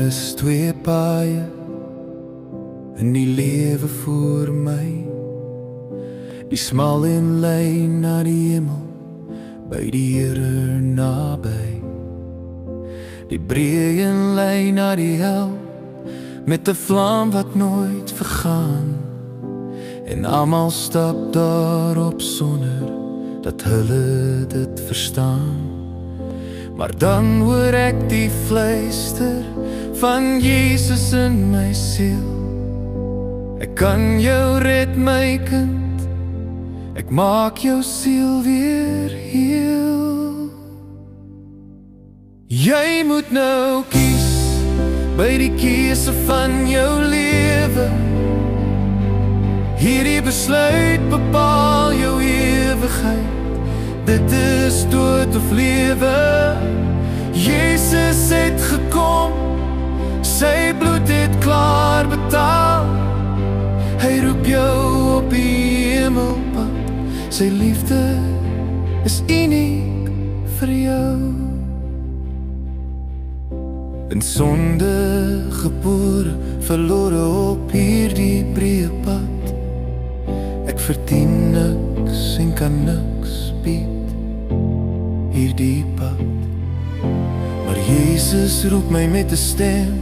is twee paaie in die lewe voor my. Die smal en lei na die hemel, by die Here naby. Die breë en lei na die hel, met 'n vlam wat nooit vergaan. En almal stap daarop sonder dat hulle dit verstaan. Maar dan hoor ek die fluister van Jesus in my siel. Ek kan jou red, my kind, ek maak jou siel weer heel. Jy moet nou kies by die keuse van jou lewe. Hierdie besluit bepaal jou ewigheid. Dit is dood of lewe. Jesus het gekom, sy bloed het klaar betaal. Hy roep jou op die hemelpad, sy liefde is uniek vir jou. In sonde gebore, verlore op hierdie breë pad. Ek verdien niks en kan niks bied hierdie pad. Maar Jesus roep my met 'n stem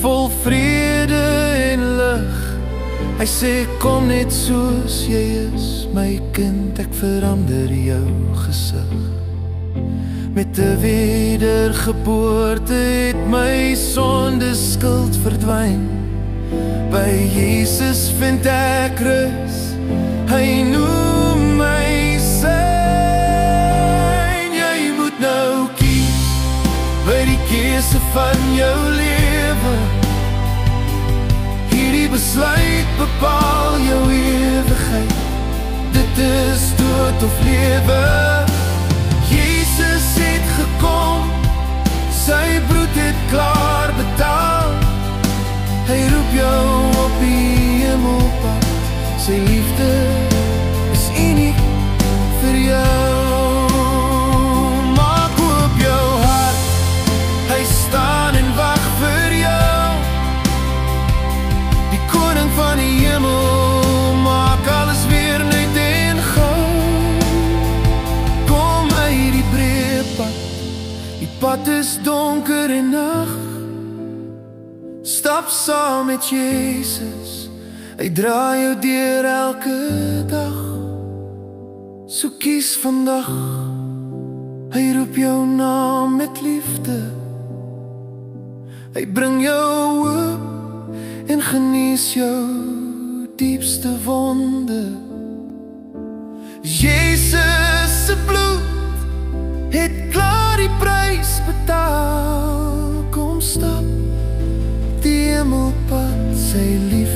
vol vrede en lig. Hy sê kom net soos jy is, my kind, ek verander jou gesig. Met 'n wedergeboorte het my sonde skuld verdwyn. By Jesus vind ek rus, hy noem my sy. Jy moet nou kies by die keuse van jou lewe. Hierdie besluit bepaal jou ewigheid. Dit is dood of lewe. Jesus het gekom, sy bloed het klaar betaal. Hy roep jou op die hemelpad, sy liefde is uniek vir jou. Maak oop jou hart, hy staan en wag vir jou. Die koning van die hemel maak alles weer nuut en goud. Kom uit die breë pad, die pad is donker en nag. Stap saam met Jesus, hy dra jou deur elke dag. So kies vandag, hy roep jou naam met liefde. Hy bring jou hoop en genees jou diepste wonde. Jesus se bloed het klaar die prys betaal. Kom stap die hemelpad, sy liefde